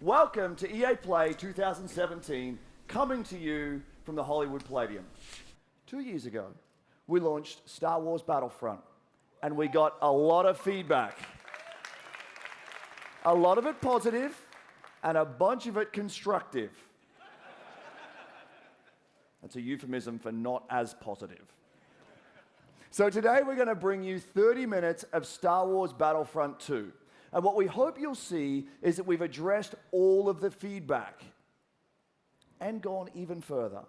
Welcome to EA Play 2017, coming to you from the Hollywood Palladium. 2 years ago, we launched Star Wars Battlefront, and we got a lot of feedback. A lot of it positive, and a bunch of it constructive. That's a euphemism for not as positive. So today we're going to bring you 30 minutes of Star Wars Battlefront 2. And what we hope you'll see is that we've addressed all of the feedback and gone even further.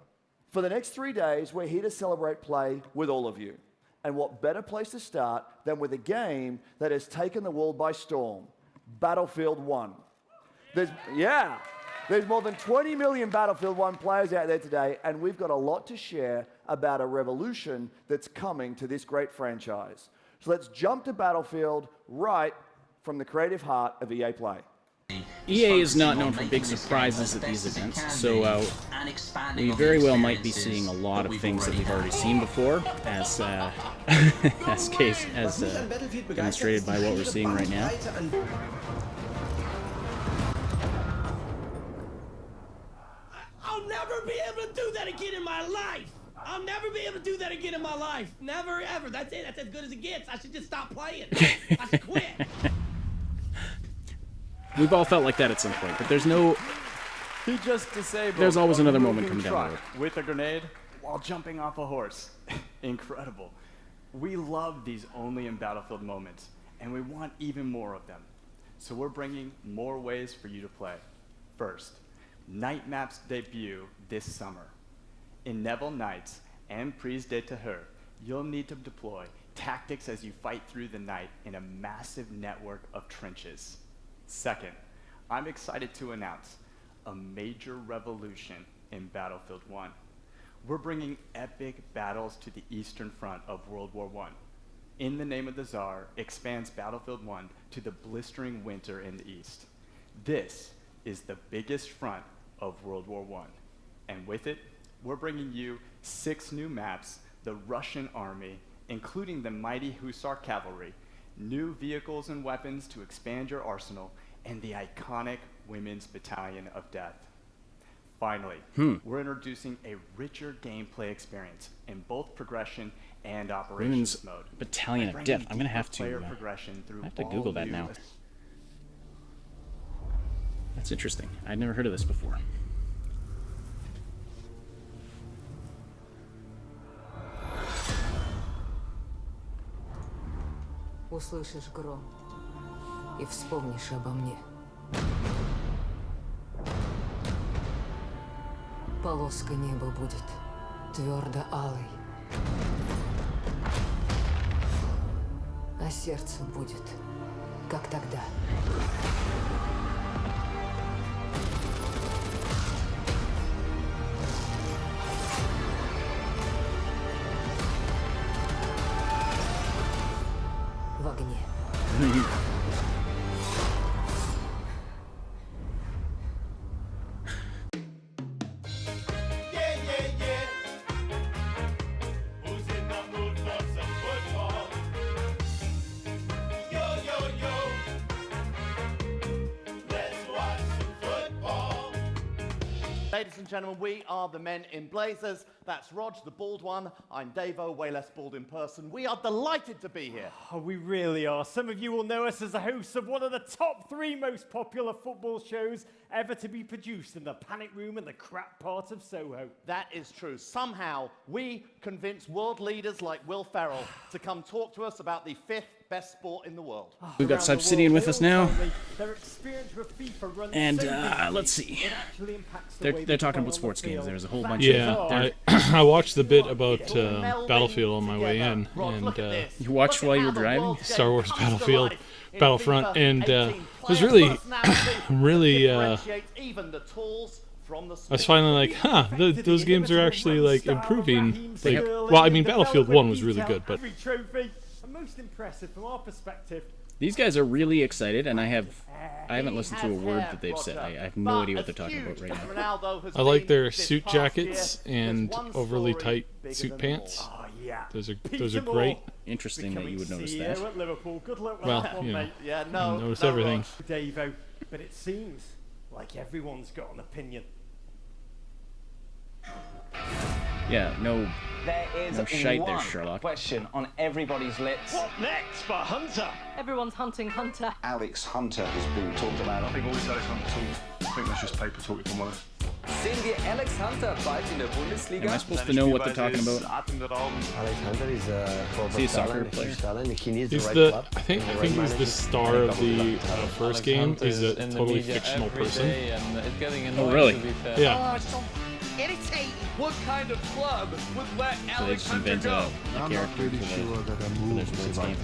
For the next 3 days, we're here to celebrate play with all of you. And what better place to start than with a game that has taken the world by storm, Battlefield 1. There's more than 20 million Battlefield 1 players out there today, and we've got a lot to share about a revolution that's coming to this great franchise. So let's jump to Battlefield right from the creative heart of EA Play. EA is not known for big surprises at these events, so we very well might be seeing a lot of things that we've already seen before, as demonstrated by what we're seeing right now. I'll never be able to do that again in my life. I'll never be able to do that again in my life. Never, ever. That's it. That's as good as it gets. I should just stop playing. I should quit. We've all felt like that at some point, but there's no... He just disabled. There's always another moment coming down the road. With a grenade while jumping off a horse. Incredible. We love these only in Battlefield moments, and we want even more of them. So we're bringing more ways for you to play. First, night maps debut this summer. In Neville Nights and Prise de Terreur, you'll need to deploy tactics as you fight through the night in a massive network of trenches. Second, I'm excited to announce a major revolution in Battlefield 1. We're bringing epic battles to the Eastern Front of World War I. In the Name of the Tsar expands Battlefield 1 to the blistering winter in the East. This is the biggest front of World War I. And with it, we're bringing you 6 new maps, the Russian army, including the mighty Hussar cavalry, new vehicles and weapons to expand your arsenal, and the iconic Women's Battalion of Death. Finally, we're introducing a richer gameplay experience in both progression and operations Women's mode. Battalion of Death. I'm going to have to Google that now. That's interesting. I'd never heard of this before. Услышишь гром и вспомнишь обо мне. Полоска неба будет твердо алой, а сердце будет, как тогда. В огне. Ladies and gentlemen, we are the men in blazers. That's Rog, the bald one. I'm Davo, way less bald in person. We are delighted to be here. Oh, we really are. Some of you will know us as the hosts of one of the top 3 most popular football shows ever to be produced in the panic room and the crap part of Soho. That is true. Somehow, we convinced world leaders like Will Ferrell to come talk to us about the 5th best sport in the world. We've got Obsidian with us now. And let's see. They're talking about sports games. There's a whole bunch of... I watched the bit about Battlefield on my way in, and you watched while you were driving? Star Wars Battlefront, and it was really, really. I was finally like, those games are actually like improving. Like, well, I mean, Battlefield 1 was really good, but most impressive from our perspective. These guys are really excited, and I haven't listened to a word that they've said. I have no idea what they're talking about right now. I like their suit jackets and overly tight suit pants. Oh, yeah. Those are great. Interesting that you would notice that. Liverpool. Good luck with Well, that one, you know, mate. Yeah, I notice everything. Davo, but it seems Like everyone's got an opinion. Yeah, no There is shite there, one Sherlock. question on everybody's lips. What next for Hunter? Everyone's hunting Hunter. Alex Hunter has been talked about. I think always Alex Hunter talk. I think that's just paper talk, if I'm honest. Sehen wir Alex Hunter bald in der Bundesliga? Am I supposed to know what they're talking about? Alex Hunter is Is he a soccer player? He's the I think he's the star of the first game. He's a totally fictional person. Oh really? Yeah. Irritating. What kind of club would let So they Alex just Hunter invented go? a character for their sports game.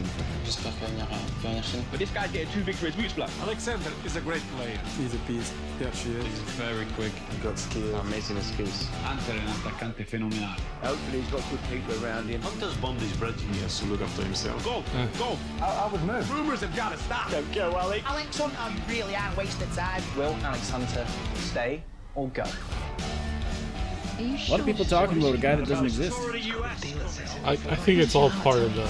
But this guy's getting too big for his boots, blood. Alexander is a great player. He's a beast. Yeah, she is. He's very quick. Got skill. Amazing skills. Hunter è un attaccante fenomenale. Hopefully he's got good people around him. Hunter's bombed his bridge. He has to look after himself. Go! Go! I would move. Rumours have got to stop. Don't go, Alex. Alex Hunter, you really are wasting time. Will Alex Hunter stay or go? A lot of people talking about a guy that doesn't exist. I think it's all part of the.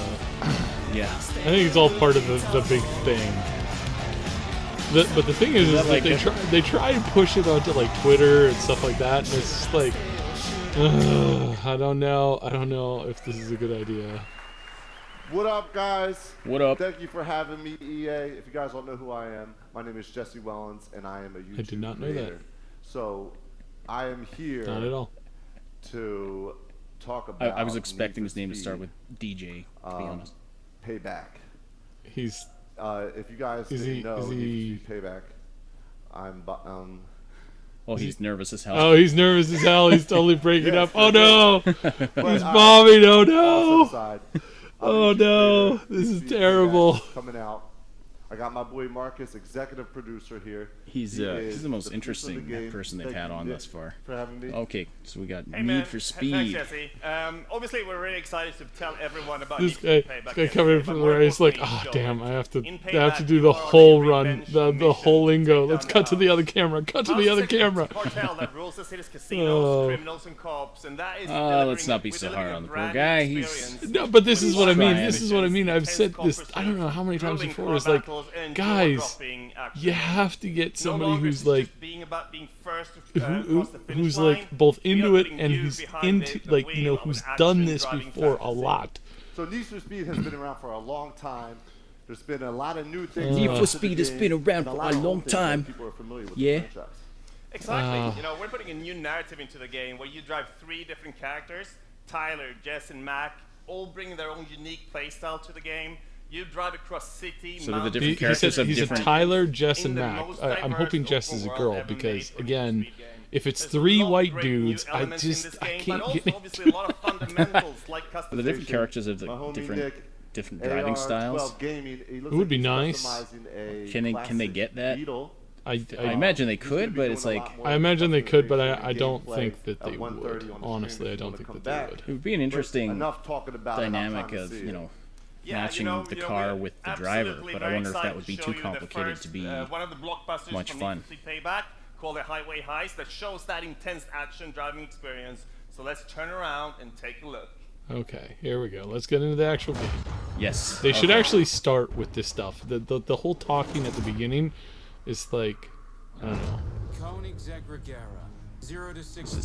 Yeah. I think it's all part of the big thing. But the thing is that like they try and push it onto like Twitter and stuff like that, and it's just like, I don't know if this is a good idea. What up, guys? What up? Thank you for having me, EA. If you guys don't know who I am, my name is Jesse Wellens, and I am a YouTube I did not know creator. that. So, I am here. Not at all. To talk about. I was expecting his name to start with DJ, to be honest. Payback. He's. If you guys didn't know, Need for Speed Payback. Oh, he's nervous as hell. Oh, he's nervous as hell. He's totally breaking up. Oh no! He's bombing. Oh no! Oh no! This is terrible. Coming out. I got my boy Marcus, executive producer here. He's the most interesting person they've had on thus far. For having me. Okay, so we got Hey, Need for Speed. Thanks, Jesse. Obviously, we're really excited to tell everyone about This Need for guy, Payback. this guy coming in from the right, it's like, ah, damn! I have to do the whole run, the whole lingo. Let's cut to the other camera. Cut to the other camera. Cartel that rules the city's casinos, criminals, and cops, and that is. Let's not be so hard on the poor guy. No, but this is what I mean. This is what I mean. I've said this. I don't know how many times before. It's like, guys, you have to get somebody who's like, who's like both into it and who's into like who's done this before a lot. So Need for Speed has been around for a long time. There's been a lot of new things. Need for Speed has been around for a long time. People are familiar with yeah. the franchise. Exactly. We're putting a new narrative into the game where you drive 3 different characters: Tyler, Jess, and Mac, all bringing their own unique playstyle to the game. You drive across city, so the different characters have different. He's a Tyler, Jess, and Mac. I'm hoping Jess is a girl because, again, if it's 3 white dudes, I can't get into But the different characters have different driving styles. It would be nice. Can they get that? I imagine they could, but it's like I imagine they could, but I don't think that they would. Honestly, I don't think that they would. It would be an interesting dynamic of matching the car with the driver, but I wonder if that would be too complicated to be much fun. Payback, called the Highway Heist, that shows that intense action driving experience. So let's turn around and take a look. Okay, here we go. Let's get into the actual game. Yes. They should actually start with this stuff. The whole talking at the beginning is like, I don't know. Koenigsegg Regera, 0 to 60 in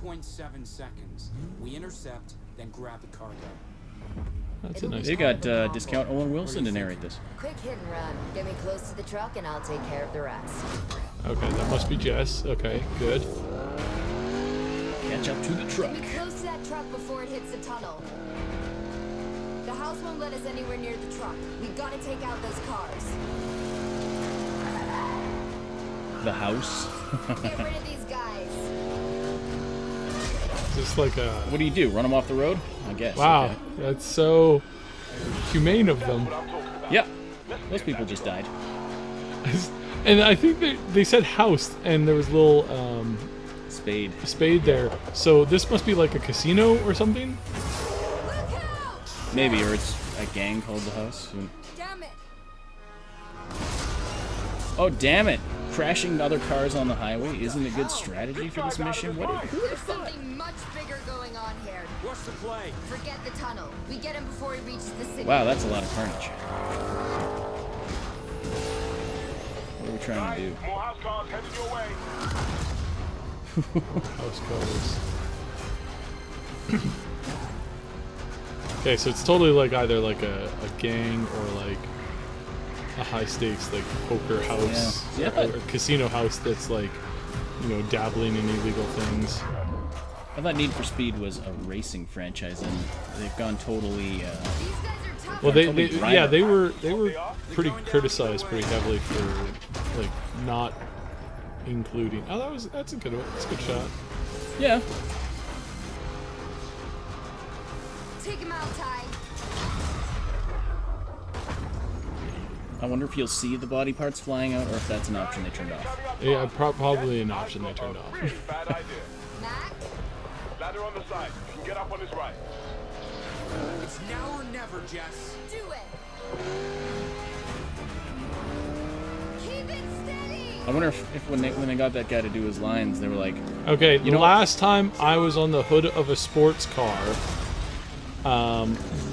2.7 seconds. We intercept, then grab the cargo. That's a nice. They got discount Owen Wilson to narrate this. Quick hit and run. Get me close to the truck and I'll take care of the rest. Okay, that must be Jess. Okay, good. Catch up to the truck. Get me close to that truck before it hits the tunnel. The house won't let us anywhere near the truck. We gotta take out those cars. The house. Get rid of these guys. Just like a. What do? Run them off the road? I guess. Wow, okay. that's so humane of them. Yeah, those people just died. And I think they said house, and there was a little spade there. So this must be like a casino or something. Maybe, or it's a gang called the House. Damn it! Oh damn it! Crashing other cars on the highway isn't a good strategy for this mission. There's something much bigger going on here. What's the play? Forget the tunnel. We get him before he reaches the city. Wow, that's a lot of carnage. we trying to do? More house cars headed your way. House cars. Okay, so it's totally like either like a gang or like a high stakes like poker house or casino house that's like, you know, dabbling in illegal things. I thought Need for Speed was a racing franchise, and they've gone totally. Well, they were pretty criticized pretty heavily for like not including. Oh, that's a good one. That's a good shot. Yeah. Take him out, Ty. I wonder if you'll see the body parts flying out, or if that's an option they turned off. Yeah, probably an option they turned off. Bad idea. Ladder on the side. You can get up on his right. It's now or never, Jess. Do it. Keep it steady. I wonder if when they got that guy to do his lines, they were like, okay, you know, last time I was on the hood of a sports car,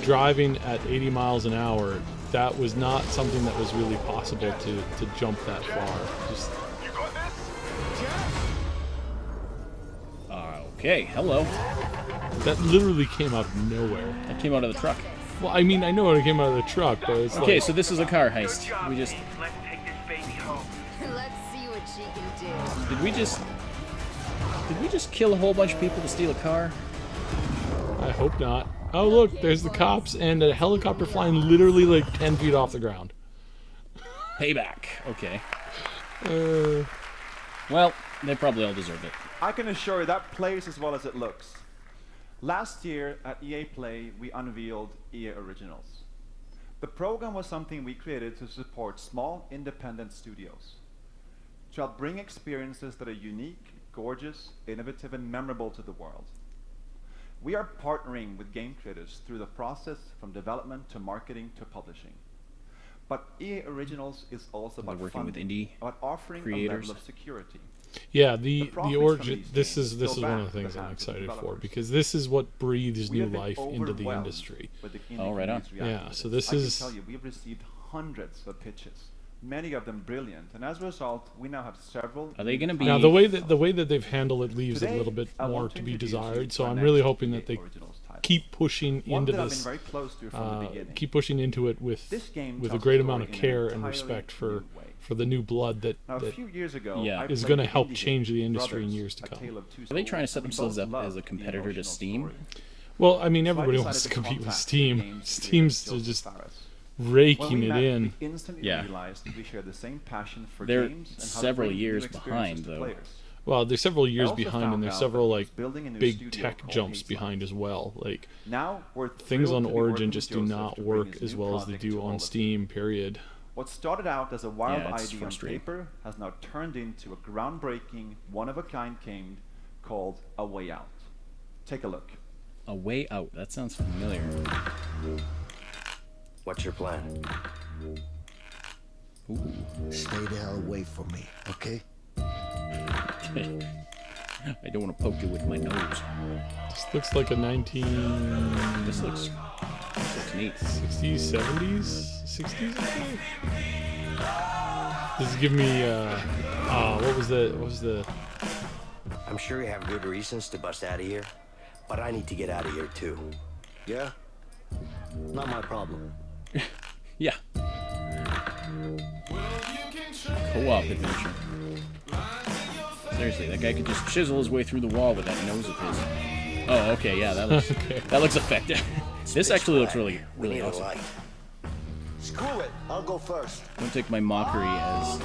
driving at 80 miles an hour, that was not something that was really possible to jump that far. Just. Okay, hello. That literally came out of nowhere. That came out of the truck. Well, I mean, I know it came out of the truck, but it's okay, like... so this is a car heist. We just... Let's see what she can do. Did we just kill a whole bunch of people to steal a car? I hope not. Oh, look, there's the cops and a helicopter flying literally like 10 feet off the ground. Payback. Okay. Well, they probably all deserve it. I can assure you that plays as well as it looks. Last year at EA Play, we unveiled EA Originals. The program was something we created to support small, independent studios, to help bring experiences that are unique, gorgeous, innovative, and memorable to the world. We are partnering with game creators through the process from development to marketing to publishing. But EA Originals is also about working with indie about offering creators. a level of security. Yeah, the origin. This is one of the things I'm excited for, because this is what breathes new life into the industry. Oh, right on. Yeah, so this I is. can tell you, we've received hundreds of pitches, many of them brilliant, and as a result, we now have several. Are they going to be? Now the way that they've handled it leaves a little bit more to be desired. So I'm really hoping that they keep pushing into this. Keep pushing into it with a great amount of care and respect for the new blood that is going to help change the industry in years to come. Are they trying to set themselves up as a competitor to Steam? Well, I mean, everybody wants to compete with Steam. Steam's just raking it in. Yeah. We share the same passion for They're games and how to several bring years new experiences behind, to though. players. Well, they're several years also behind, and found there's out several that like building a new big studio tech called jumps Hazeline. behind as well. Like Now we're things thrilled on to be Origin working just with do Joseph not to bring work his as new well as they project do to all on of you. Steam. Period. What started out as a wild Yeah, it's idea on frustrating. paper has now turned into a groundbreaking, one-of-a-kind game called A Way Out. Take a look. A Way Out. That sounds familiar. What's your plan? Ooh. Stay the hell away from me, okay? I don't want to poke you with my nose. This looks like a 19. This looks neat. 60s, 70s, 60s. I think. This is giving me. What was the? I'm sure you have good reasons to bust out of here, but I need to get out of here too. Yeah? Not my problem. Yeah. Co-op adventure. Seriously, that guy could just chisel his way through the wall with that nose of his. Oh, okay, yeah, that looks that looks effective. This actually looks really awesome. Screw it, I'll go first. Don't take my mockery as.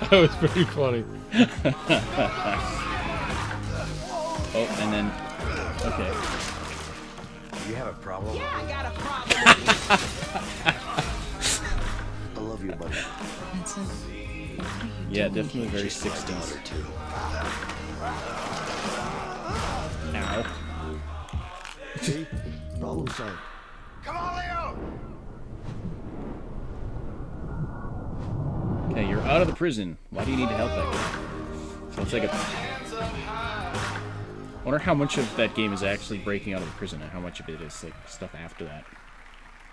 that was pretty funny. Oh, and then okay. You have a problem? Yeah, I got a problem. I love you, buddy. Yeah, definitely very 60s. Ow. See? Problem solved. Come on, Leo! Okay, you're out of the prison. Why do you need to help that guy? So it's like a. I wonder how much of that game is actually breaking out of the prison and how much of it is like stuff after that.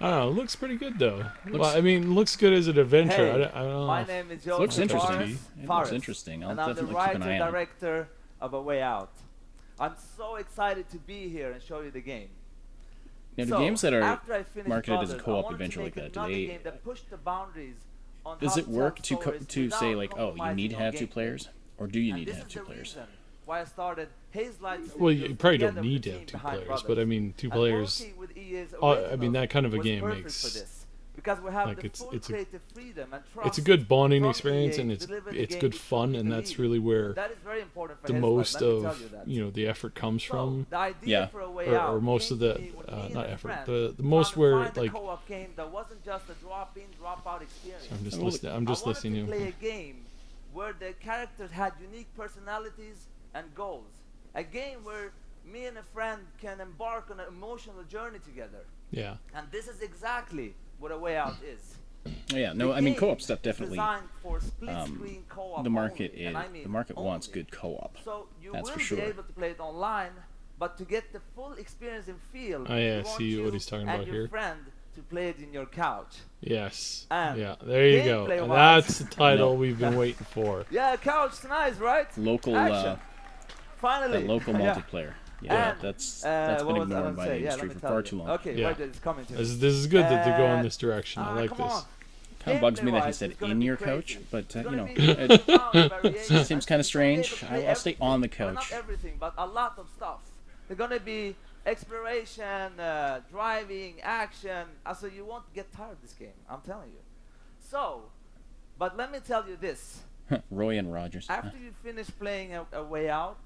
I don't know. It looks pretty good though. Well, I mean, looks good as an adventure. Hey, I don't know. my name is Joseph. Looks interesting. Forrest, It looks interesting. I'll and I'm the definitely keep an eye on it. writer-director of A Way Out. I'm so excited to be here and show you the game. Now, do games that are marketed as a co-op adventure like that, does it work to say like, oh, you need to have 2 players, or do you need to have 2 players? Why I started Well, you probably don't need to have 2 players, but I mean, 2 players. I mean, that kind of a game makes. Like it's a good bonding experience, and it's good fun, and that's really where the most of the effort comes from. Yeah. Or most of the not effort, the most where like. I'm just listening to you. Play a game where the characters had unique personalities and goals. A game where me and a friend can embark on an emotional journey together. Yeah. And this is exactly what A Way Out is. Yeah, no, I mean co-op stuff definitely. The market wants good co-op. So you That's will for sure. be able to play it online, but to get the full experience and feel, Oh yeah, you want see what he's talking and about your here. friend to play it in your couch. Yes. And yeah, there you go. And that's the title we've been waiting for. Yeah, couch, nice, right? Local, finally, that local multiplayer. Yeah, that's been ignored by the industry for far too long. Okay, yeah. wait, it's coming to me. This is good that they're going this direction. I like this. Kind of bugs me that he said in your couch, but it seems kind of strange. I'll stay on the couch. Not everything, but a lot of stuff. They're gonna be exploration, driving, action. Also, you won't get tired of this game. I'm telling you. So, but let me tell you this. Roy and Rogers. After you finish playing A Way Out,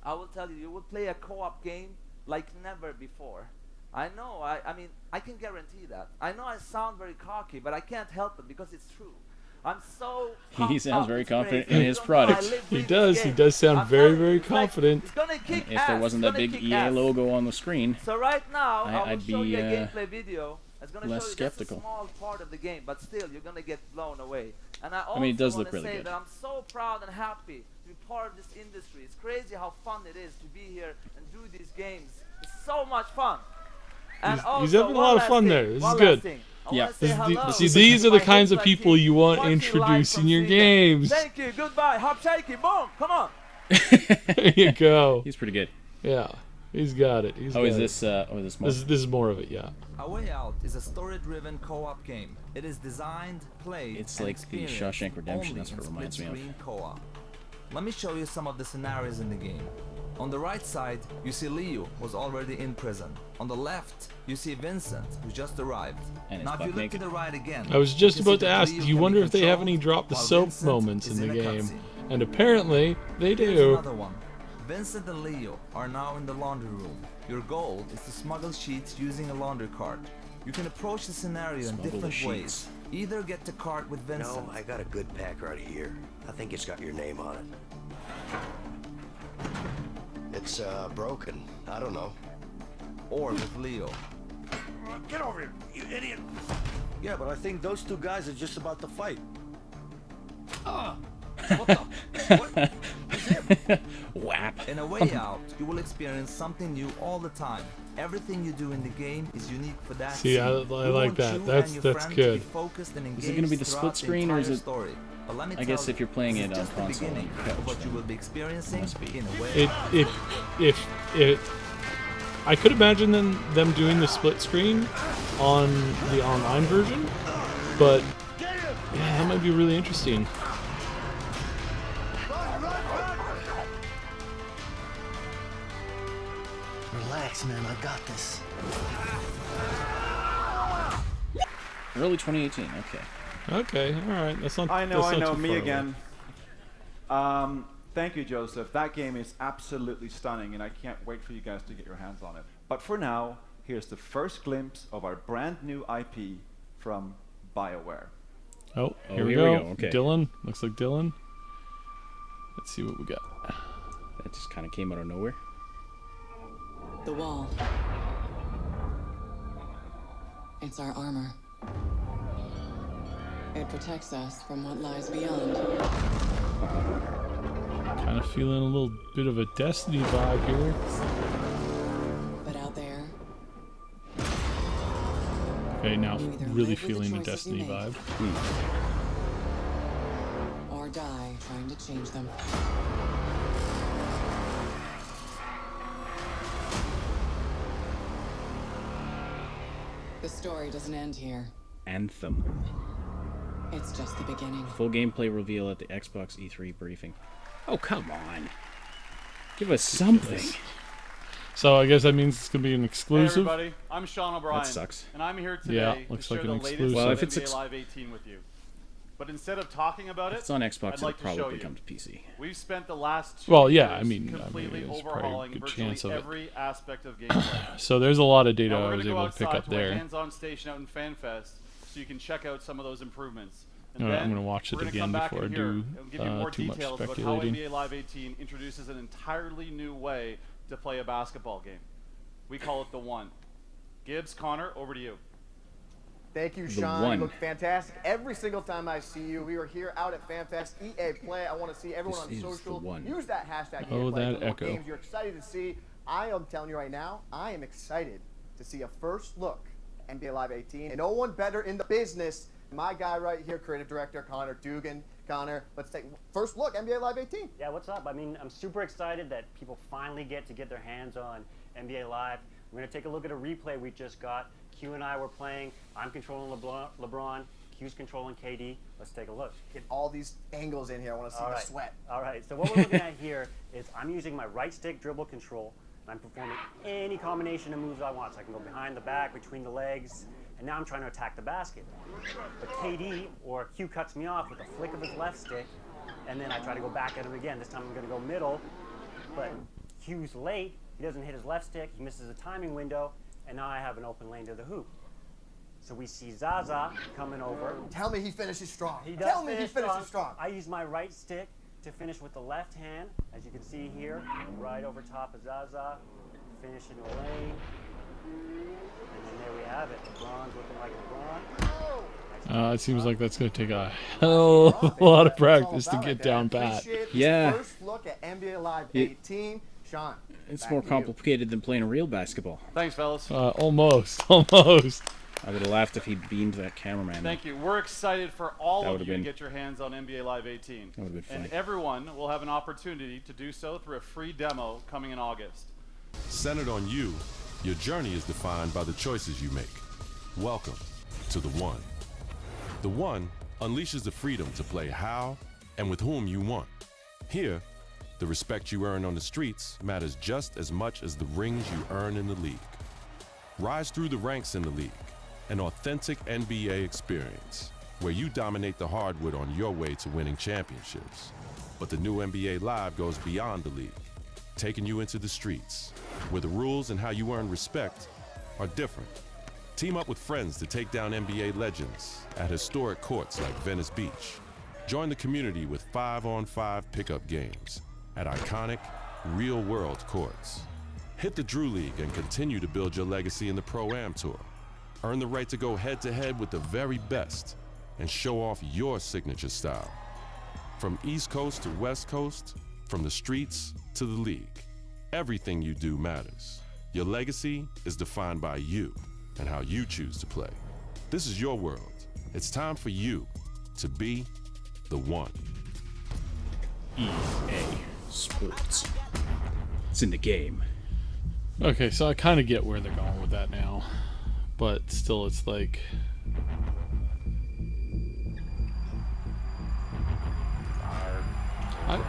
I will tell you, you will play a co-op game like never before. I know, I mean, I can guarantee that. I know I sound very cocky, but I can't help it because it's true. I'm so He sounds very confident in his product. He does sound very confident. If there wasn't that big EA logo on the screen, so right now, I'd show be you a gameplay video. It's gonna less show you skeptical. just a small part of the game, but still, you're gonna get blown away. And I also mean, it does want look to really say good. that I'm so proud and happy to be part of this industry. It's crazy how fun it is to be here and do these games. It's so much fun. And He's having a lot of fun there. This is good. Yeah. See, these are the kinds of people you want introducing your games. Thank you. Goodbye. Hop shaky. Boom. Come on. There you go. He's pretty good. Yeah. He's got it. He's got is it. this more? This is more of it, yeah. A Way Out is a story-driven co-op game. It is designed, played, It's and like the experienced Shawshank Redemption. only That's what it in reminds me of. split-screen co-op. Let me show you some of the scenarios in the game. On the right side, you see Leo, who's already in prison. On the left, you see Vincent, who just arrived. And now, if you look to the right again, I was just you about see to that ask, Leo do you can wonder be if they have controlled any drop the while soap Vincent moments is in the a game? cutscene. And apparently, they Here's do. another one. Vincent and Leo are now in the laundry room. Your goal is to smuggle sheets using a laundry cart. You can approach the scenario in Smuggle the different sheets. ways. Either get the cart with Vincent. No, I got a good pack right here. I think it's got your name on it. It's broken. I don't know. Or with Leo. Get over here, you idiot! Yeah, but I think those two guys are just about to fight. What the? What? Whap. In A Way Out, you will experience something new all the time. Everything you do in the game is unique for that See, I scene. You like want that. you and That's your good. friend to be focused and Is it going to be the engaged split throughout screen, the or is entire it? story. But let me I guess tell if you're playing this it is on just the console and beginning couch, of what you then will be experiencing in A Way If I could imagine them doing the split screen on the online version, but yeah, that might be really interesting. Relax, man. I got this. Early 2018. Okay. Okay, all right. That's not. I know. That's not too Me far again. Thank you, Joseph. That game is absolutely stunning, and I can't wait for you guys to get your hands on it. But for now, here's the first glimpse of our brand new IP from BioWare. Oh, here we go. Okay. Dylan. Looks like Dylan. Let's see what we got. That just kind of came out of nowhere. The wall. It's our armor. It protects us from what lies beyond. Kind of feeling a little bit of a Destiny vibe here. But out there, Okay, now You either really live with the feeling the choices you Destiny make, vibe. or die trying to change them. The story doesn't end here. Anthem. It's just the beginning. Full gameplay reveal at the Xbox E3 briefing. Oh, come on. Give us something. So I guess that means it's gonna be an exclusive. Hey everybody, I'm Sean O'Brien. That sucks. And I'm here today Yeah, to looks share like the an latest exclusive. Well, of if it's NBA Live 18 with you. But instead of talking about If it, it's on Xbox, I'd like it'll to show probably you. come to PC. We've spent the last 2 Well, yeah, years I mean, completely there's probably a overhauling good virtually chance of it. every aspect of gameplay. So there's a lot of data Now, I we're was gonna go able to pick outside up to a there. hands-on station out in FanFest, so you can check out some of those improvements. And I'm then gonna watch it we're gonna again come back before in I here do and give you more too much details about how speculating. NBA Live 18 introduces an entirely new way to play a basketball game. We call it the One. Gibbs, Connor, over to you. Thank you, The Sean. One. You look fantastic. Every single time I see you, we are here out at FanFest, EA Play. I want to see everyone This on is the social. One. Use that hashtag Oh, EA Play that for more echo. games you're excited to see. I am telling you right now, I am excited to see a first look at NBA Live 18. And no one better in the business, my guy right here, creative director Connor Dugan. Connor, let's take first look, NBA Live 18. Yeah, what's up? I mean, I'm super excited that people finally get their hands on NBA Live. We're going to take a look at a replay we just got. Q and I were playing. I'm controlling LeBron. Q's controlling KD. Let's take a look. Get all these angles in here. I want to see the sweat. All right, so what we're looking at here is I'm using my right stick dribble control, and I'm performing any combination of moves I want. So I can go behind the back, between the legs, and now I'm trying to attack the basket. But KD, or Q, cuts me off with a flick of his left stick, and then I try to go back at him again. This time I'm going to go middle, but Q's late. He doesn't hit his left stick. He misses a timing window, and now I have an open lane to the hoop. So we see Zaza coming over. Tell me he finishes strong. He does Tell me he finishes strong. I use my right stick to finish with the left hand, as you can see here, right over top of Zaza, finishing the lane. And then there we have it. LeBron's looking like LeBron. It seems like that's going to take a hell of a lot of practice to get down pat. Yeah. First look at NBA Live 18. Sean. It's more complicated than playing a real basketball. Thanks, fellas. Almost. I would have laughed if he beamed that cameraman. Thank you. We're excited for all That of would've you to been- get your hands on NBA Live 18. That would've been And funny. everyone will have an opportunity to do so through a free demo coming in August. Centered on you, your journey is defined by the choices you make. Welcome to The One. The One unleashes the freedom to play how and with whom you want. Here, the respect you earn on the streets matters just as much as the rings you earn in the league. Rise through the ranks in the league, an authentic NBA experience where you dominate the hardwood on your way to winning championships. But the new NBA Live goes beyond the league, taking you into the streets, where the rules and how you earn respect are different. Team up with friends to take down NBA legends at historic courts like Venice Beach. Join the community with 5-on-5 pickup games at iconic, real-world courts. Hit the Drew League and continue to build your legacy in the Pro-Am Tour. Earn the right to go head-to-head with the very best and show off your signature style. From East Coast to West Coast, from the streets to the league, everything you do matters. Your legacy is defined by you and how you choose to play. This is your world. It's time for you to be the one. EA Sports. It's in the game. Okay, so I kind of get where they're going with that now, but still, it's like.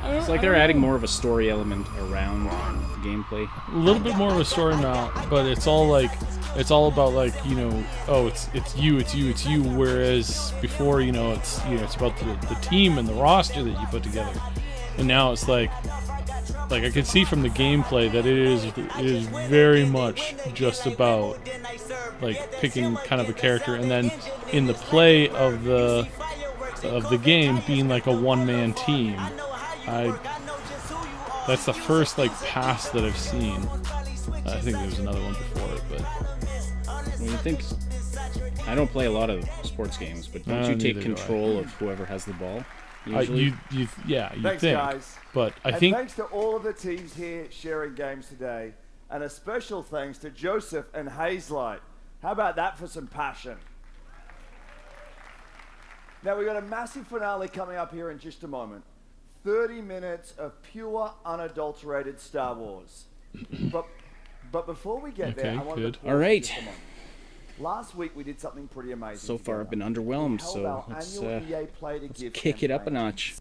It's like they're adding more of a story element around the gameplay. A little bit more of a story now, but it's all like, it's all about like, you know, oh, it's you. Whereas before, it's about the team and the roster that you put together, and now it's like I can see from the gameplay that it is very much just about like picking kind of a character, and then in the play of the game being like a one-man team. That's the first like pass that I've seen. I think there's another one before it, but When you think, I don't play a lot of sports games, but don't you take neither do I. control of whoever has the ball? Usually, you Thanks, think, guys. but I and think thanks to all of the teams here sharing games today, and a special thanks to Joseph and Hazelight. How about that for some passion? Now, we've got a massive finale coming up here in just a moment. 30 minutes of pure, unadulterated Star Wars. But before we get there, I want to pause all right. just a moment. Last week we did something pretty amazing. So far, together. I've been underwhelmed, so let's kick it up a notch.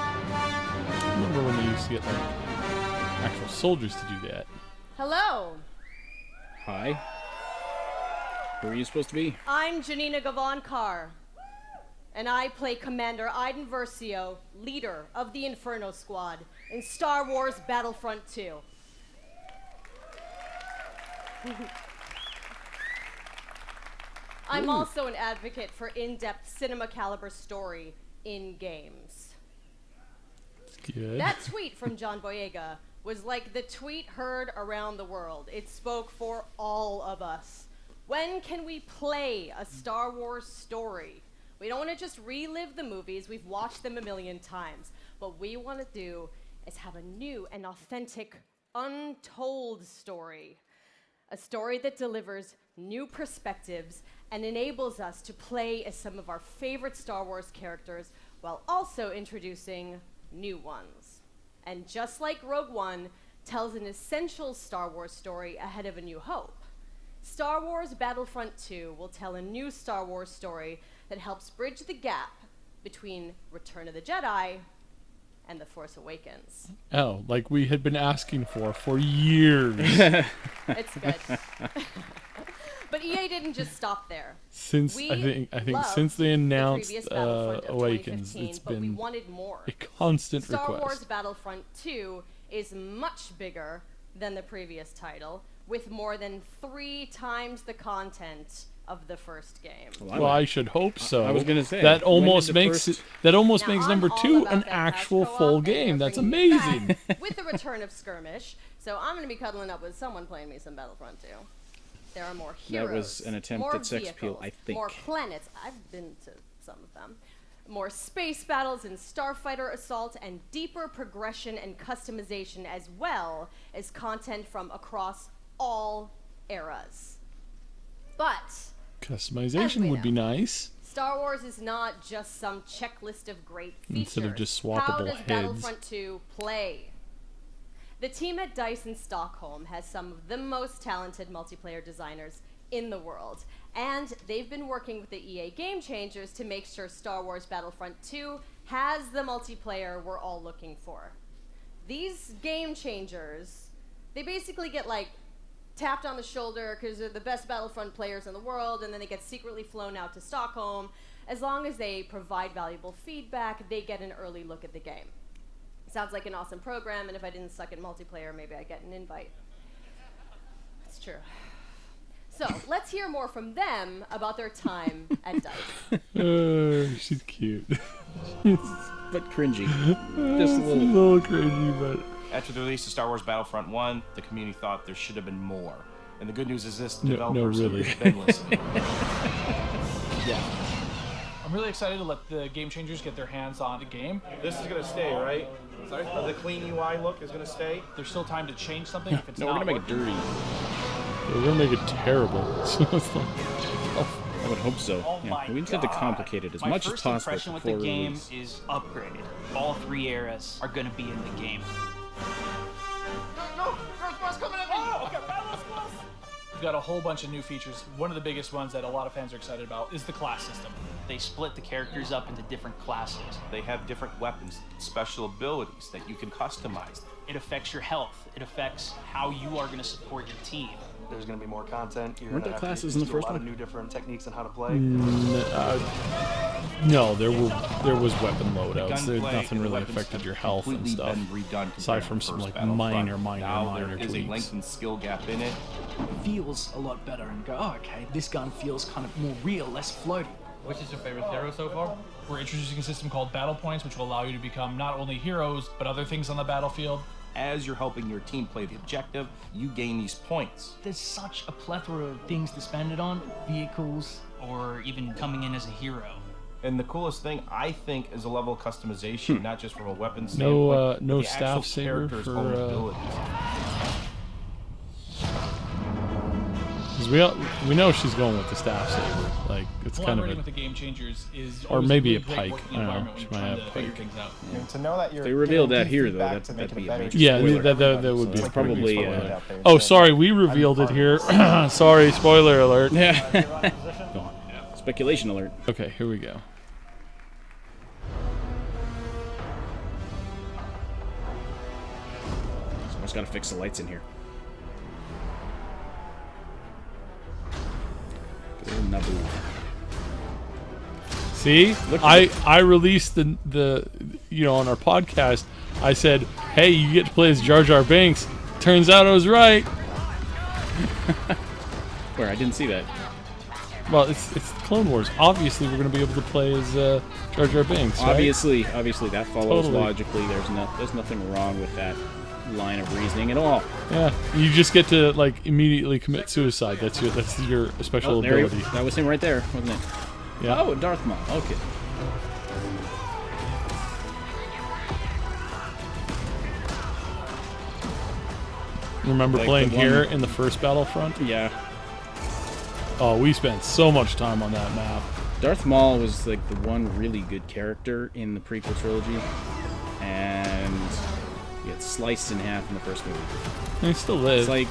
Remember when they used to get like actual soldiers to do that? Hello, Hi. Who are you supposed to be? I'm Janina Gavankar, and I play Commander Iden Versio, leader of the Inferno Squad in Star Wars Battlefront 2. I'm also an advocate for in-depth cinema caliber story in games. Good. That tweet from John Boyega was like the tweet heard around the world. It spoke for all of us. When can we play a Star Wars story? We don't want to just relive the movies. We've watched them a million times. What we want to do is have a new and authentic, untold story. A story that delivers new perspectives and enables us to play as some of our favorite Star Wars characters while also introducing new ones. And just like Rogue One tells an essential Star Wars story ahead of A New Hope, Star Wars Battlefront 2 will tell a new Star Wars story that helps bridge the gap between Return of the Jedi and The Force Awakens. Oh, like we had been asking for years. It's good. But EA didn't just stop there. Since I think since they announced Awakens, it's but we been wanted more. a constant Star request. Wars Battlefront 2 is much bigger than the previous title, with more than 3 times the content of the first game. Well, I should hope so. I was gonna say, that when almost did the makes first- that almost Now, makes I'm number all 2 about an that actual co-op, full and they're game. That's bringing it amazing. back with the return of Skirmish, so I'm going to be cuddling up with someone playing me some Battlefront 2. There are more heroes. That was an attempt more at sex appeal, vehicles, I think. More planets. I've been to some of them. More space battles and starfighter assault, and deeper progression and customization, as well as content from across all eras. But Customization would be nice. Star Wars is not just some checklist of great features. Instead of just How swappable does heads. Battlefront 2 play? The team at DICE in Stockholm has some of the most talented multiplayer designers in the world, and they've been working with the EA Game Changers to make sure Star Wars Battlefront 2 has the multiplayer we're all looking for. These Game Changers, they basically get like tapped on the shoulder because they're the best Battlefront players in the world, and then they get secretly flown out to Stockholm. As long as they provide valuable feedback, they get an early look at the game. Sounds like an awesome program, and if I didn't suck at multiplayer, maybe I'd get an invite. It's true. So, let's hear more from them about their time at DICE. She's cute. But cringy. Just a little cringy, but... After the release of Star Wars Battlefront 1, the community thought there should have been more. And the good news is this, the No, developers really. have been listening. Yeah. I'm really excited to let the Game Changers get their hands on the game. This is going to stay, right? Sorry? The clean UI look is going to stay? There's still time to change something if it's No, we're not gonna make it working. dirty. We're gonna make it terrible. So it's like, I would hope so. Oh Yeah, my we just have to God. complicate it as My much as first possible impression with before the game release. is upgraded. All 3 eras are going to be in the game. No! Earthbound's coming at me! Oh, okay, battle squads! We've got a whole bunch of new features. One of the biggest ones that a lot of fans are excited about is the class system. They split the characters up into different classes. They have different weapons, special abilities that you can customize. It affects your health. It affects how you are going to support your team. There's going to be more content. You're Weren't going to there have to classes get in the used to first a lot one? of new different techniques on how to play. no, there was weapon loadouts. Gunplay Nothing and really weapons affected have your health and completely stuff. been redone Aside compared from to some the like first Battlefront. minor Now tweaks. there is a lengthened skill gap in it. It feels a lot better and go, oh, okay, this gun feels kind of more real, less floaty. Which is your favorite hero so far? We're introducing a system called Battle Points, which will allow you to become not only heroes, but other things on the battlefield. As you're helping your team play the objective, you gain these points. There's such a plethora of things to spend it on, vehicles, or even coming in as a hero. And the coolest thing, I think, is a level of customization, not just from a weapon standpoint. No the staff saber character's for. own abilities. Because we know she's going with the staff saber. Like it's kind of Collaborating with the game changers is or always maybe a a really great pike. working I don't know. environment She when might you're have trying to figure pike. things out. I mean, to know that you're They revealed that giving here, though. feedback to make That'd it be a a better major Yeah, spoiler. that would be Like probably. Oh, sorry, we revealed it here. Sorry, spoiler alert. Yeah. Speculation alert. Okay, here we go. Someone's got to fix the lights in here. Good old Naboo. See, I released the on our podcast. I said, hey, you get to play as Jar Jar Binks. Turns out I was right. Where I didn't see that. Well, it's Clone Wars. Obviously, we're going to be able to play as Jar Jar Binks. Right? Obviously, that follows Totally. logically. There's nothing wrong with that line of reasoning at all. Yeah, you just get to like immediately commit suicide. That's your special ability. That was him right there, wasn't it? Yeah. Oh, Darth Maul. Okay. Remember Like playing the one- here in the first Battlefront? Yeah. Oh, we spent so much time on that map. Darth Maul was like the one really good character in the prequel trilogy, and he gets sliced in half in the first movie. And he still lives. It's like,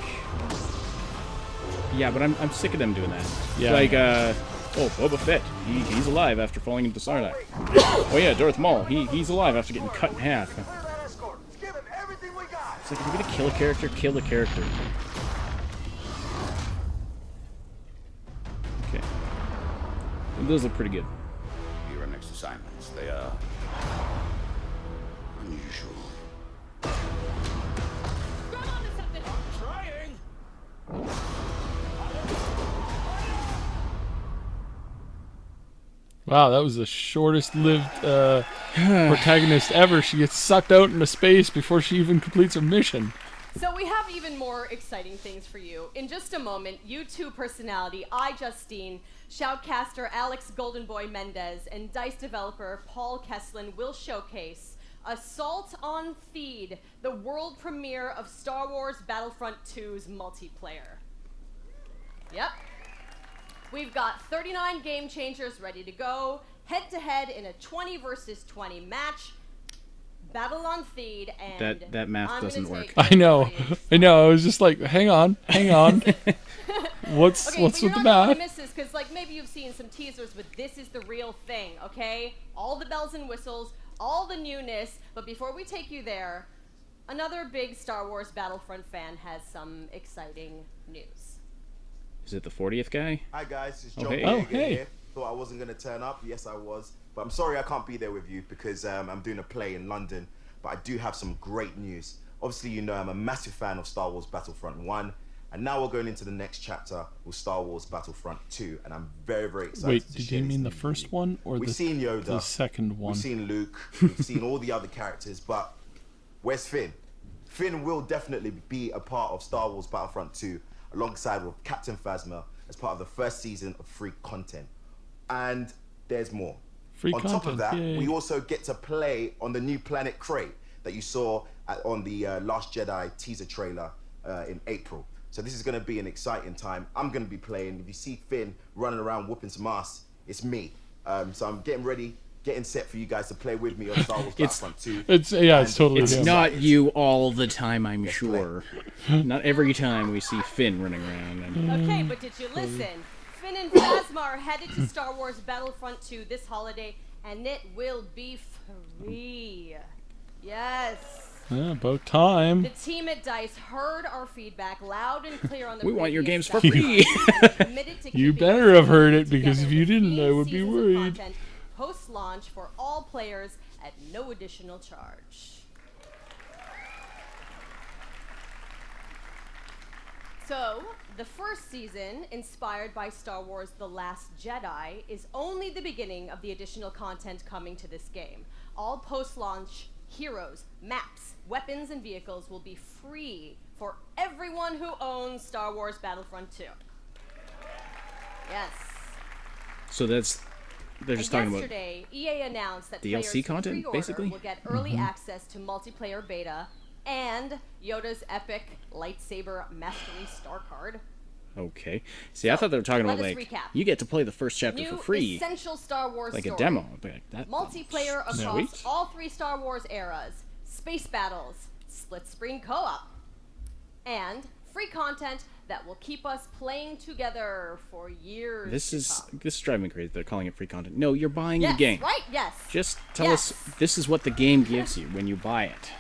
yeah, but I'm sick of them doing that. Yeah. Like, Boba Fett, he's alive after falling into Sarlacc. Oh yeah, Darth Maul, he's alive after getting cut in half. It's like, if you're gonna kill a character, kill the character. Okay. Those look pretty good. Your next assignments, they are unusual. Wow, that was the shortest-lived protagonist ever. She gets sucked out into space before she even completes her mission. So we have even more exciting things for you. In just a moment, YouTube personality iJustine, shoutcaster Alex Goldenboy Mendez, and DICE developer Paul Kesslin will showcase Assault on Theed, the world premiere of Star Wars Battlefront 2's multiplayer. Yep. We've got 39 game changers ready to go, head-to-head in a 20 versus 20 match. Battle on Theed, and that math doesn't work. I know. I was just like, hang on. What's Okay, with but the you're not math? going to miss this because, like, maybe you've seen some teasers, but this is the real thing, okay? All the bells and whistles, all the newness. But before we take you there, another big Star Wars Battlefront fan has some exciting news. Is it the 40th guy? Hi guys, it's Oh, John hey. Boyega Oh, hey. here. Thought I wasn't going to turn up. Yes, I was. But I'm sorry I can't be there with you because I'm doing a play in London. But I do have some great news. Obviously, you know I'm a massive fan of Star Wars Battlefront 1. And now we're going into the next chapter with Star Wars Battlefront 2. And I'm very, very excited Wait, to did share you this mean the news first with you. one or We've seen Yoda, the second one? We've seen Luke. We've seen all the other characters. But where's Finn? Finn will definitely be a part of Star Wars Battlefront 2 alongside with Captain Phasma as part of the first season of free content. And there's more. Free on top of content, that, yay. we also get to play on the new planet Crate that you saw on the Last Jedi teaser trailer in April. So this is going to be an exciting time. I'm going to be playing. If you see Finn running around whooping some ass, it's me. So I'm getting ready, getting set for you guys to play with me on Star Wars Battlefront 2. It's totally It's him. not you all the time, I'm sure. Not every time we see Finn running around. Okay, but did you listen? Finn and Phasma are headed to Star Wars Battlefront 2 this holiday, and it will be free. Yes. Yeah, about time. The team at DICE heard our feedback loud and clear on the We want your previous games for session, free. and committed to You keeping better us have heard it together because if you with didn't, I these would be seasons of worried. content post-launch for all players at no additional charge. So So, the first season, inspired by Star Wars The Last Jedi, is only the beginning of the additional content coming to this game. All post-launch heroes, maps, weapons, and vehicles will be free for everyone who owns Star Wars Battlefront 2. Yes. So that's... They're just talking about yesterday, EA announced that DLC players content, who pre-order basically? will get early access to multiplayer beta and Yoda's epic lightsaber mastery star card. Okay. See, I thought they were talking about, let us like, recap. you get to play the first chapter New for free. essential Star Wars like story. a demo. Like that. Multiplayer across Sweet. all 3 Star Wars eras, space battles, split-screen co-op, and free content that will keep us playing together for years. This to is come. this is driving me crazy. They're calling it free content. No, you're buying Yes, the game. right? Yes. Just tell Yes. us this is what the game gives you when you buy it.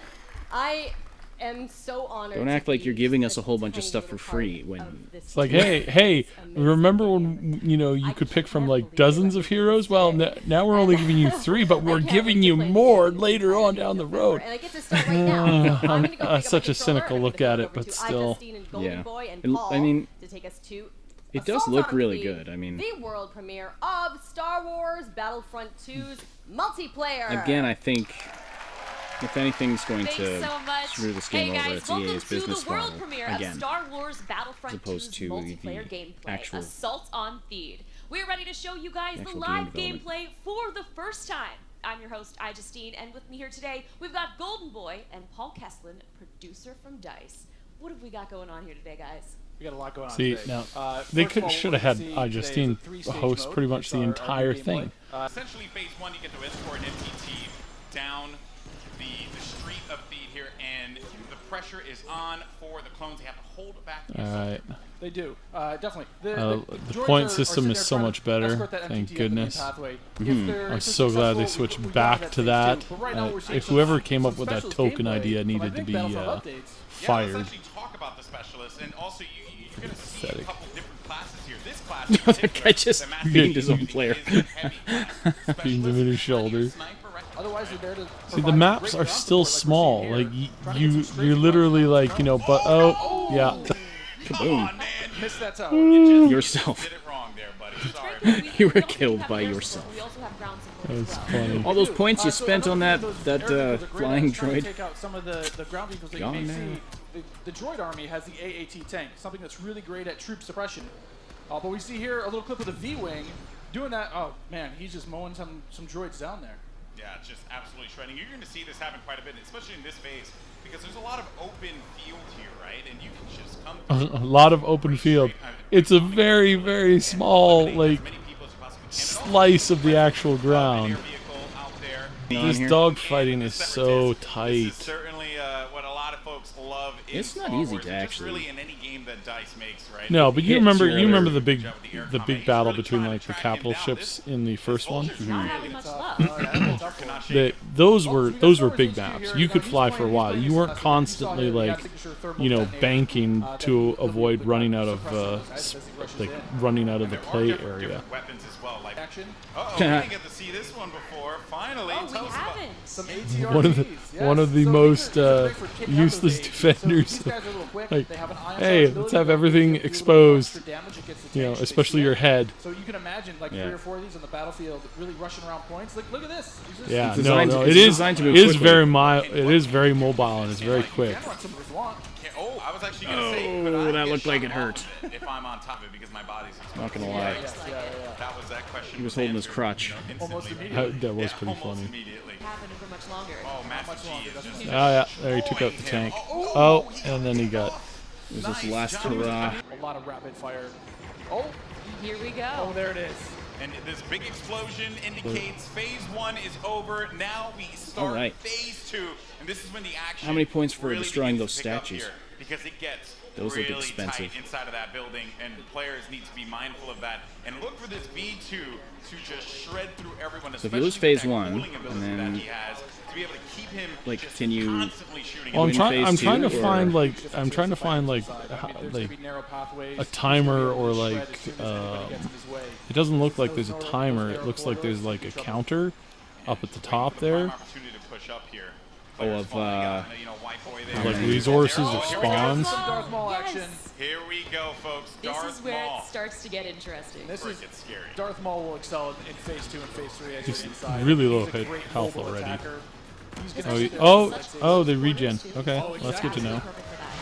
I am so honored. Don't to act like be you're giving us a whole tiny bunch of stuff little for part free of when this It's like, game. hey, remember when, you know, you could pick from like dozens of heroes? Well, now we're only giving you 3, but we're giving you more later on down the road. And I get to start right now. I'm gonna go pick up Such my a cynical controller look and at go it, over but to still. iJustine and Golden Yeah. Boy and It- Paul I mean, to take us to it does Assault look on really Fleet, good. I mean, the world premiere of Star Wars Battlefront 2's multiplayer. again, I think if anything's going Thanks to so much. screw this Hey game over, guys, it's welcome EA's to business the world model premiere again, of Star Wars Battlefront as opposed 2's to multiplayer the gameplay, actual Assault on Theed. We're ready to show you guys the actual live game gameplay for the first time. I'm your host, iJustine, and with me here today, we've got Golden Boy and Paul Kesslin, producer from DICE. What have we got going on here today, guys? We got a lot going on See, today. now, they should have had iJustine host pretty much the entire thing. Essentially, phase 1, you get to escort an MTT down the street of Theed here, and the pressure is on for the clones. They have to hold back the Alright. They do, definitely. The The point system is so much better, thank goodness. I'm so glad they switched back to that. If whoever came up with that token idea needed to be Yeah, fired. let's actually talk about the specialists, and also you're going to see a Pathetic. couple different classes here. This class, That guy just beamed his own player. Beamed him in his shoulder. Otherwise, they're there to See, the maps are still small. Like you're literally like, you know, but oh yeah. Kaboom. Missed that toe. Yourself. You were killed by yourself. That's funny. All those points you spent on that flying droid. Take out some of the ground vehicles that Gone you may now. see. The droid army has the AAT tank, something that's really great at troop suppression. But we see here a little clip of the V-wing doing that. Oh man, he's just mowing some droids down there. Yeah, it's just absolutely shredding. You're going to see this happen quite a bit, especially in this phase, because there's a lot of open field here, right? And you can just come A lot of open field. It's a very, very small like slice of the actual ground. This dogfighting is so tight. certainly what a lot of folks love in It's not Star easy Wars, to and just actually really in any game that DICE makes, right? No, but you hits remember your the big battle between like the capital ships in the first one. Not having much luck. Those were big maps. You could fly for a while. You weren't constantly like, you know, banking to avoid running out of running out of the play area. Weapons as well, like action. We didn't get to see this one before. Finally, tell us about some One of the most useless defenders. Like, hey, let's have everything exposed. You know, especially your head. So you can imagine like 3 or 4 of these on the battlefield, really rushing around points. Like, look at this. Yeah, It's designed no, to- it it's is. designed to move It is quickly. very it is very mobile and it's very quick. Oh, I was actually going to say, could I that get looked like shot it hurt. off of it if I'm on top of it because my body's Not gonna lie. That was that question. He was holding his crutch. Almost That was pretty funny. Happening for much longer. Oh, Master G is just Oh yeah, there he took out the tank. Oh, and then he got. It was his last hurrah. A lot of rapid fire. Oh, here we go. Oh, there it is. And this big explosion indicates phase 1 is over. Now we start Alright. phase 2, and this is when the action. How many points for really destroying begins those to pick up statues? here, because it gets Those look really expensive. tight inside of that building, and players need to be mindful of that. And look for this B2 to just shred through everyone. So if you lose phase especially with that 1, cooling and ability then that he has, to be able to keep him like, just can you constantly shooting. Well, win I'm phase trying to 2, or- find like a timer or like it doesn't look like there's a timer. It looks like there's like a counter up at the top there. Opportunity to push up here. Oh, of Like resources or spawns. Here we folks. This Darth is where Maul. it starts to get interesting. This is It's scary. Darth Maul will excel in phase 2 and phase 3 as He's you're inside. really low He's a great health mobile already. attacker. He's gonna Oh, sit there oh, with his lightsaber. oh, they regen. Okay, Oh, that's good to know.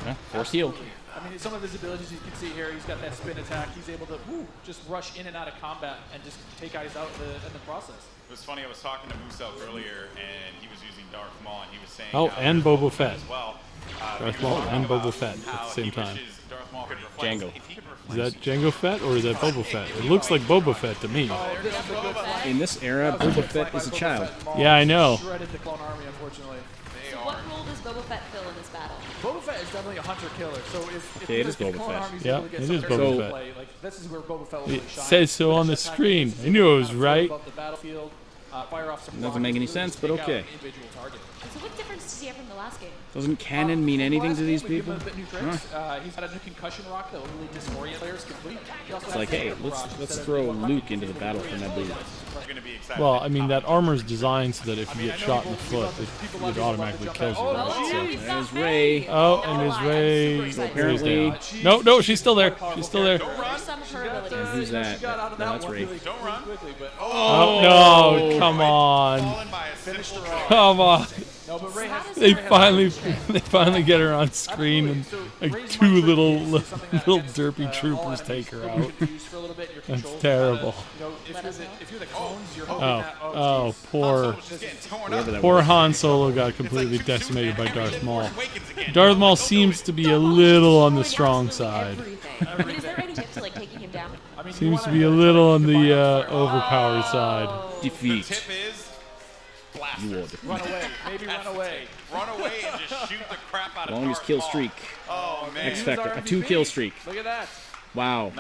Yeah, force heal. I mean, some of his abilities you can see here, he's got that spin attack. He's able to just rush in and out of combat and just take guys out in the process. It was funny, I was talking to Muselk earlier, and he was using Darth Maul, and he was saying Oh, how and Darth Boba Fett. as well. Darth he was Maul talking and about Boba Fett at how the same he time. wishes Darth Maul could reflect- Django. if he could Is that Jango Fett or is that Boba Fett? It looks like Boba Fett to me. In this era, Boba Fett is a child. Yeah, I know. Shredded the clone army, unfortunately. So what role does Boba Fett fill in this battle? Boba Fett is definitely a hunter-killer. So if Okay, it is the Boba clone Fett. army's Yeah, able to get it some is air Boba to Fett. play, like, this is where Boba Fett will It really shine. says so on the screen. I knew it was right. Above the battlefield, fire off some Doesn't make any rockets, sense, really but take out okay. an individual target. So what difference does he have from the last game? Doesn't canon mean anything to these We give people? him a bit new tricks. He's got a new concussion rock that will really disorient players completely. He also It's has like, the hey, air let's barrage throw instead of Luke into the battle for Naboo. Well, I mean, that armor's designed so that if you get shot in the foot, it automatically kills you. Right? So. There's Ray. Oh, and there's Ray. Apparently. No, no, she's still there. She's still there. Some of her abilities. And who's that? No, that's Ray. Don't run. Oh, no, come on. Come on. No, but Ray has They finally get her on screen, and like two little derpy troopers take her out. That's terrible. If you're the clones, you're hoping Oh, that, oh, poor Whoever that poor was. Han Solo got completely decimated by Darth Maul. Darth Maul seems to be a little on the strong side. I mean, is there any tip to like taking him down? Seems to be a little on the overpowered side. Defeat. The tip is blast You her. will defeat. Run away. Maybe run away. Run away and just shoot the crap out of Longest Darth kill Maul. streak. Oh, man. X Factor. A 2-kill streak. Look at that. Wow.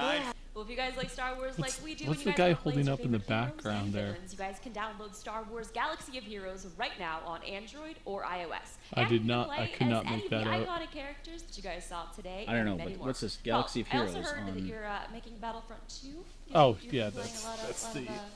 Well, if you guys like Star Wars like we do, What's and you the guys guy wanna play holding your up in the favorite heroes background and there? villains, you guys can download Star Wars Galaxy of Heroes right now on Android or iOS. I And did you can not- play I could not as make any that of the out. iconic characters that you guys saw today. I don't know, and many but more. what's this Galaxy of I also Heroes heard that on- you're making Battlefront 2. Oh, You're yeah, playing a lot of that's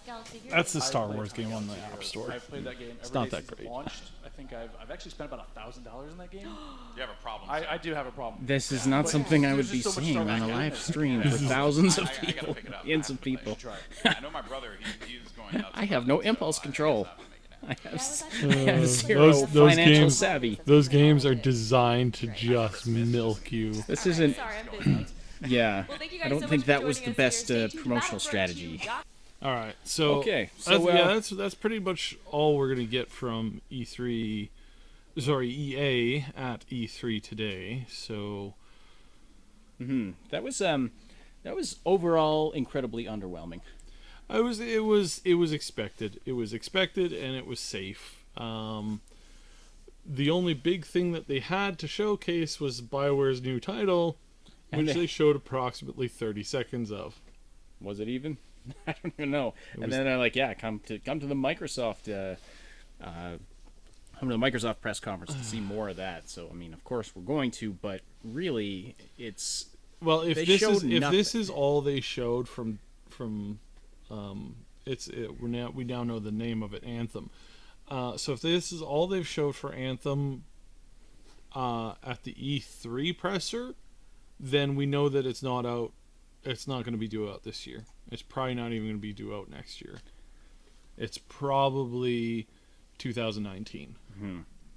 Galaxy of Heroes. That's the Star Wars game on the App Store. I've played that game every It's not day that since it great. launched. I think I've actually spent about $1,000 in that game. You have a problem. I do have a problem. This is not But something I there's would be just so much seeing Star on Wars a in live it. stream for thousands of I gotta people, pick it up. millions of people. I know my brother, he's going nuts. I have no impulse control. I have Uh, zero those financial games, savvy. Those games are designed to just milk you. This isn't. Sorry, I'm busy. Yeah, Well, thank you I guys don't so think much for that was joining the us best here. Stay tuned to promotional Battlefront strategy. 2. All right, so Okay, so, that's pretty much all we're gonna get from E3. Sorry, EA at E3 today. So that was overall incredibly underwhelming. it was expected. It was expected, and it was safe. The only big thing that they had to showcase was BioWare's new title, And which they- they showed approximately 30 seconds of. Was it even? I don't even know. It And was- then they're like, "Yeah, come to the Microsoft, come to the Microsoft press conference to see more of that." So I mean, of course we're going to, but really, it's Well, if they this showed is if nothing. this is all they showed from we now know the name of it, Anthem. So if this is all they've showed for Anthem at the E3 presser, then we know that it's not out. It's not going to be due out this year. It's probably not even going to be due out next year. It's probably 2019.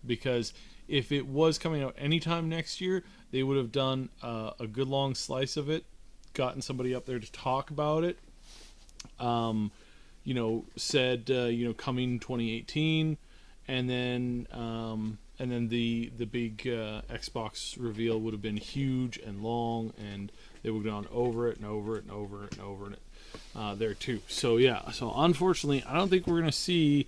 Because if it was coming out anytime next year, they would have done a good long slice of it, gotten somebody up there to talk about it, said coming 2018, and then the big Xbox reveal would have been huge and long, and they would have gone over it and over it and over it and over it there too. So yeah, so unfortunately, I don't think we're gonna see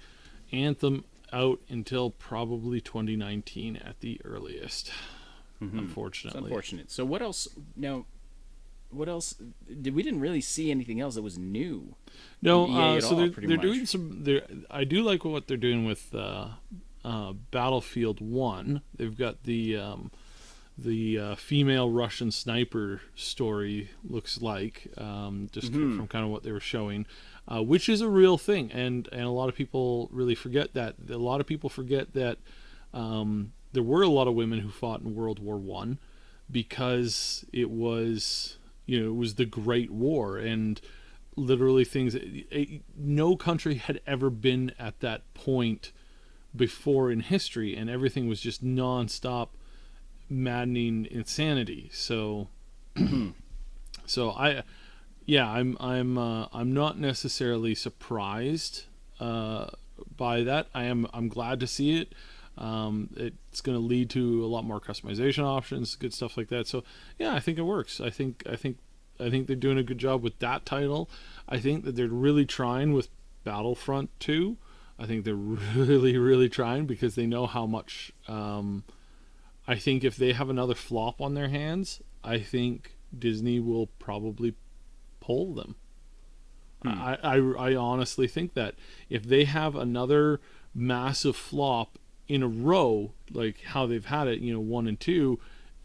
Anthem out until probably 2019 at the earliest. Unfortunately, It's unfortunate. So what else? Now, what else? We didn't really see anything else that was new. No, from EA at so all, they're pretty much. doing some. I do like what they're doing with Battlefield 1. They've got the female Russian sniper story. Looks like just from kind of what they were showing, which is a real thing, and a lot of people really forget that. A lot of people forget that there were a lot of women who fought in World War I because it was it was the Great War, and literally things. No country had ever been at that point before in history, and everything was just nonstop, maddening insanity. So, I'm not necessarily surprised by that. I'm glad to see it. It's going to lead to a lot more customization options, good stuff like that. So yeah, I think it works. I think they're doing a good job with that title. I think that they're really trying with Battlefront 2. I think they're really, really trying, because they know how much. I think if they have another flop on their hands, I think Disney will probably pull them. I honestly think that if they have another massive flop in a row, like how they've had it, 1 and 2,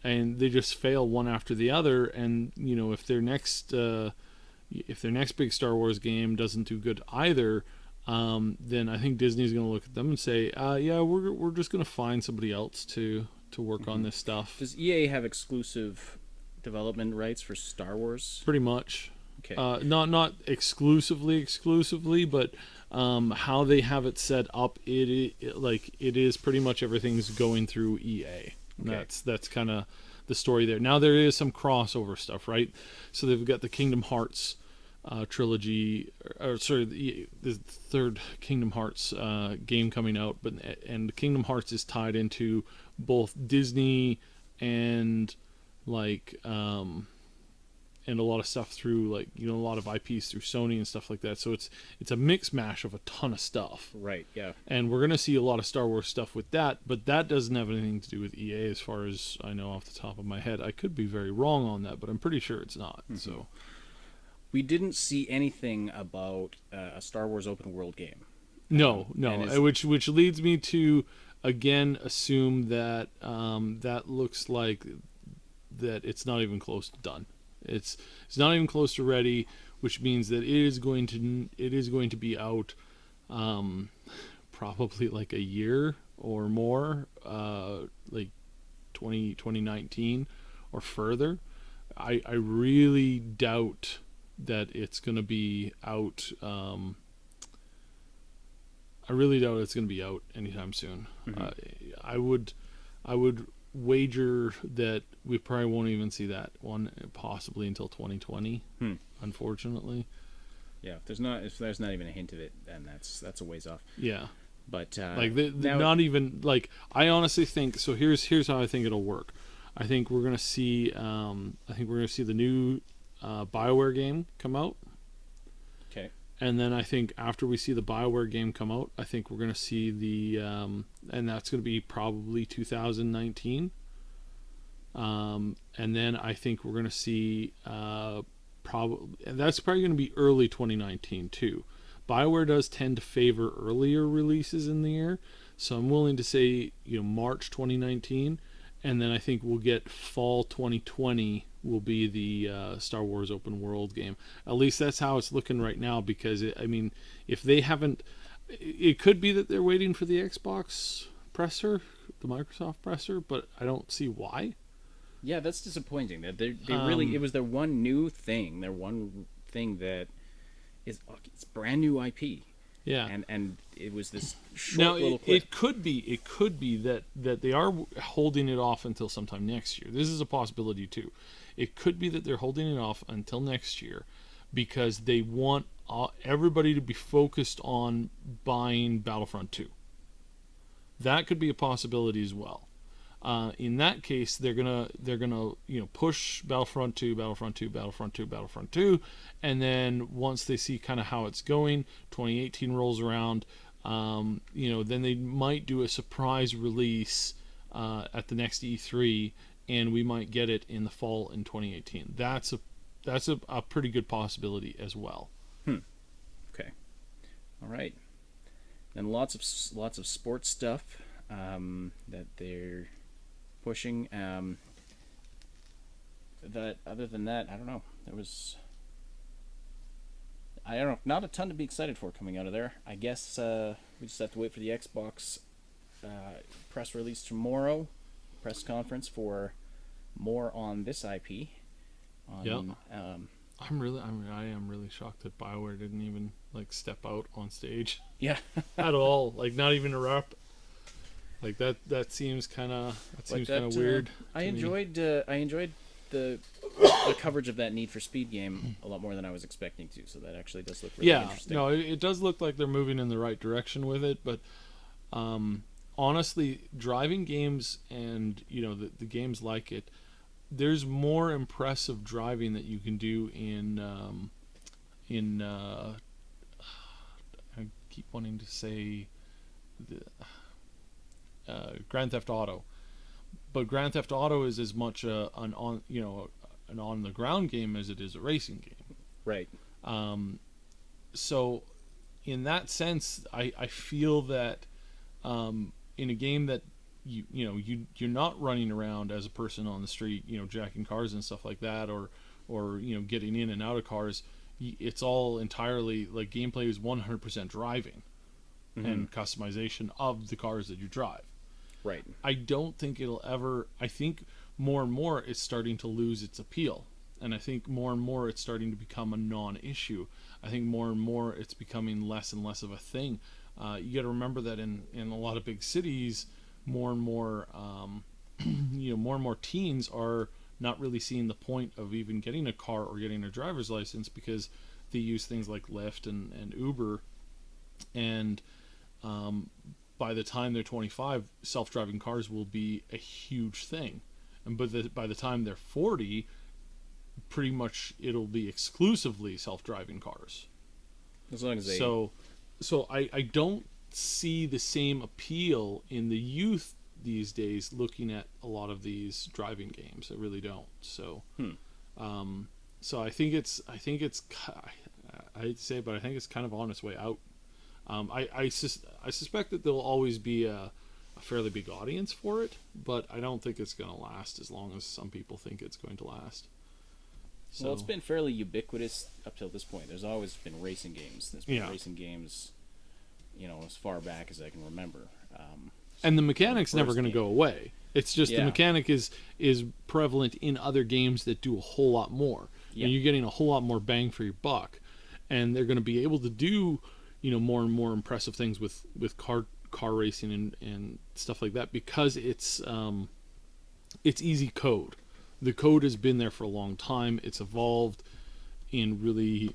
and they just fail one after the other, and if their next big Star Wars game doesn't do good either, then I think Disney's going to look at them and say, we're just going to find somebody else to work on this stuff. Does EA have exclusive development rights for Star Wars? Pretty much. Okay. Not exclusively, but how they have it set up, it is pretty much everything's going through EA. Okay. That's kind of the story there. Now there is some crossover stuff, right? So they've got the Kingdom Hearts trilogy, the third Kingdom Hearts game coming out, and Kingdom Hearts is tied into both Disney and and a lot of stuff through a lot of IPs through Sony and stuff like that. So it's a mix mash of a ton of stuff. Right, yeah. And we're going to see a lot of Star Wars stuff with that, but that doesn't have anything to do with EA as far as I know off the top of my head. I could be very wrong on that, but I'm pretty sure it's not. Mm-hmm. So we didn't see anything about a Star Wars open world game. No, which leads me to again assume that that looks like that it's not even close to done. It's not even close to ready, which means that it is going to be out probably like a year or more, like 2019 or further. I really doubt that it's going to be out. I really doubt it's going to be out anytime soon. Mm-hmm. I would wager that we probably won't even see that one possibly until 2020. Unfortunately. Yeah, if there's not even a hint of it, then that's a ways off. Yeah, but not even like I honestly think so. Here's how I think it'll work. I think we're gonna see. The new BioWare game come out. Okay. And then I think after we see the BioWare game come out, I think we're going to see the and that's going to be probably 2019. And then I think we're going to see that's probably going to be early 2019 too. BioWare does tend to favor earlier releases in the year, so I'm willing to say March 2019, and then I think we'll get fall 2020 will be the Star Wars open world game. At least that's how it's looking right now, because if they haven't, it could be that they're waiting for the Xbox presser, the Microsoft presser, but I don't see why. Yeah, that's disappointing. That they really, it was their one new thing, that is it's brand new IP. Yeah, and it was this short little clip. It could be that they are holding it off until sometime next year. This is a possibility too. It could be that they're holding it off until next year because they want everybody to be focused on buying Battlefront 2. That could be a possibility as well. In that case, they're gonna push Battlefront 2, and then once they see kind of how it's going, 2018 rolls around, then they might do a surprise release at the next E3, and we might get it in the fall in 2018. That's a pretty good possibility as well. Okay, all right. Then lots of sports stuff that they're pushing. That other than that, I don't know. Not a ton to be excited for coming out of there. I guess we just have to wait for the Xbox press release tomorrow, press conference for more on this IP, On, I am really shocked that BioWare didn't even like step out on stage. Yeah. At all. Like not even a rep. Like that seems kind of weird. I enjoyed the coverage of that Need for Speed game a lot more than I was expecting to. So that actually does look really interesting. No, it does look like they're moving in the right direction with it, but honestly, driving games and the games like it, there's more impressive driving that you can do in I keep wanting to say Grand Theft Auto, but Grand Theft Auto is as much an on the ground game as it is a racing game. Right. So in that sense, I feel that in a game that you're not running around as a person on the street, jacking cars and stuff like that, or getting in and out of cars. It's all entirely like gameplay is 100% driving and customization of the cars that you drive. Right. I don't think it'll ever. I think more and more it's starting to lose its appeal, and I think more and more it's starting to become a non-issue. I think more and more it's becoming less and less of a thing. You got to remember that in a lot of big cities, more and more more and more teens are not really seeing the point of even getting a car or getting a driver's license because they use things like Lyft and Uber, and by the time they're 25, self-driving cars will be a huge thing, and by the time they're 40, pretty much it'll be exclusively self-driving cars. As long as they... So I don't see the same appeal in the youth these days looking at a lot of these driving games. I really don't. So so I think it's I hate to say it, but I think it's kind of on its way out. I suspect that there'll always be a fairly big audience for it, but I don't think it's going to last as long as some people think it's going to last. So, well, it's been fairly ubiquitous up till this point. There's always been racing games. There's been racing games, as far back as I can remember. And the mechanic's never going to go away. It's just the mechanic is prevalent in other games that do a whole lot more. Yeah. And you're getting a whole lot more bang for your buck. And they're going to be able to do, more and more impressive things with car racing and stuff like that because it's easy code. The code has been there for a long time. It's evolved in really,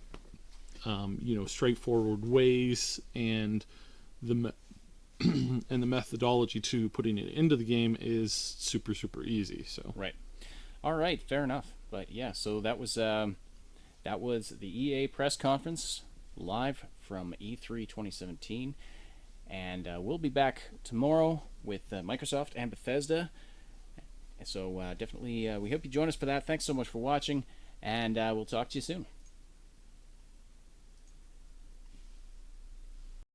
straightforward ways, and the methodology to putting it into the game is super, super easy. So right, all right, fair enough. But yeah, so that was the EA press conference live from E3 2017, and we'll be back tomorrow with Microsoft and Bethesda. So definitely, we hope you join us for that. Thanks so much for watching, and we'll talk to you soon.